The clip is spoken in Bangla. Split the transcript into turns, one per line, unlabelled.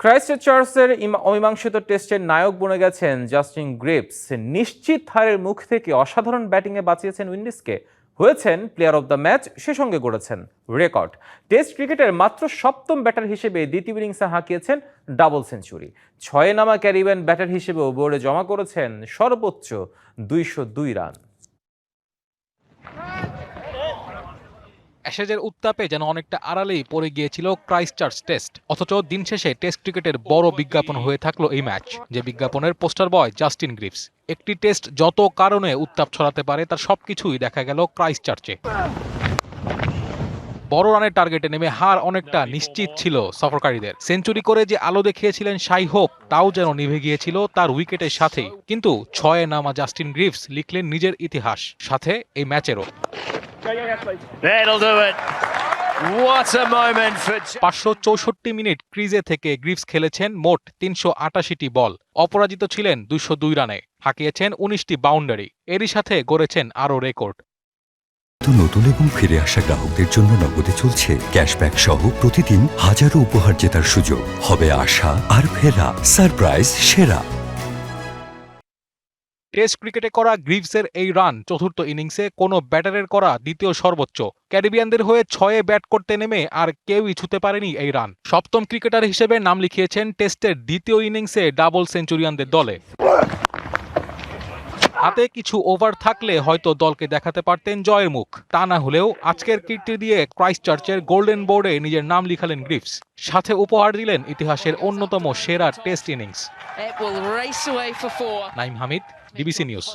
ক্রাইস্টচার্চের অমীমাংসিত টেস্টের নায়ক বনে গেছেন জাস্টিন গ্রিপস। নিশ্চিত হারের মুখ থেকে অসাধারণ ব্যাটিংয়ে বাঁচিয়েছেন উইন্ডিজকে, হয়েছেন প্লেয়ার অব দ্য ম্যাচ, সে সঙ্গে গড়েছেন রেকর্ড। টেস্ট ক্রিকেটের মাত্র সপ্তম ব্যাটার হিসেবে দ্বিতীয় ইনিংসে হাঁকিয়েছেন ডাবল সেঞ্চুরি। ছয়ে নামা ক্যারিবিয়ান ব্যাটার হিসেবেও বোর্ডে জমা করেছেন সর্বোচ্চ 202 রান।
অ্যাশেজের উত্তাপে যেন অনেকটা আড়ালেই পড়ে গিয়েছিল ক্রাইস্টচার্চ টেস্ট, অথচ দিন শেষে টেস্ট ক্রিকেটের বড় বিজ্ঞাপন হয়ে থাকলো এই ম্যাচ, যে বিজ্ঞাপনের পোস্টার বয় জাস্টিন গ্রিপস। একটি টেস্ট যত কারণে উত্তাপ ছড়াতে পারে তার সবকিছুই দেখা গেল ক্রাইস্টচার্চে। বড় রানের টার্গেটে নেমে হার অনেকটা নিশ্চিত ছিল সফরকারীদের। সেঞ্চুরি করে যে আলো দেখিয়েছিলেন শাই হোপ, তাও যেন নিভে গিয়েছিল তার উইকেটের সাথেই। কিন্তু ছয়ে নামা জাস্টিন গ্রিপস লিখলেন নিজের ইতিহাস, সাথে এই ম্যাচেরও। 564 মিনিট ক্রিজে থেকে গ্রিপস খেলেছেন মোট 388টি বল, অপরাজিত ছিলেন 202 রানে, হাঁকিয়েছেন 19টি বাউন্ডারি, এরই সাথে গড়েছেন আরও রেকর্ড।
নতুন এবং ফিরে আসা গ্রাহকদের জন্য নগদে চলছে ক্যাশব্যাক সহ প্রতিদিন হাজারো উপহার জেতার সুযোগ। হবে আশা আর ফেরা, সারপ্রাইজ সেরা।
টেস্ট ক্রিকেটে করা গ্রিভসের এই রান চতুর্থ ইনিংসে কোনো ব্যাটারের করা দ্বিতীয় সর্বোচ্চ। ক্যারিবিয়ানদের হয়ে ছয়ে ব্যাট করতে নেমে আর কেউই ছুঁতে পারেনি এই রান। সপ্তম ক্রিকেটার হিসেবে নাম লিখিয়েছেন টেস্টের দ্বিতীয় ইনিংসে ডাবল সেঞ্চুরিয়ানদের দলে। হাতে কিছু ওভার থাকলে হয়তো দলকে দেখাতে পারতেন জয়ের মুখ, তা না হলেও আজকের কীর্তি দিয়ে ক্রাইস্টচার্চের গোল্ডেন বোর্ডে নিজের নাম লিখালেন গ্রিপস, সাথে উপহার দিলেন ইতিহাসের অন্যতম সেরা test innings. Naim Hamid, DBC news.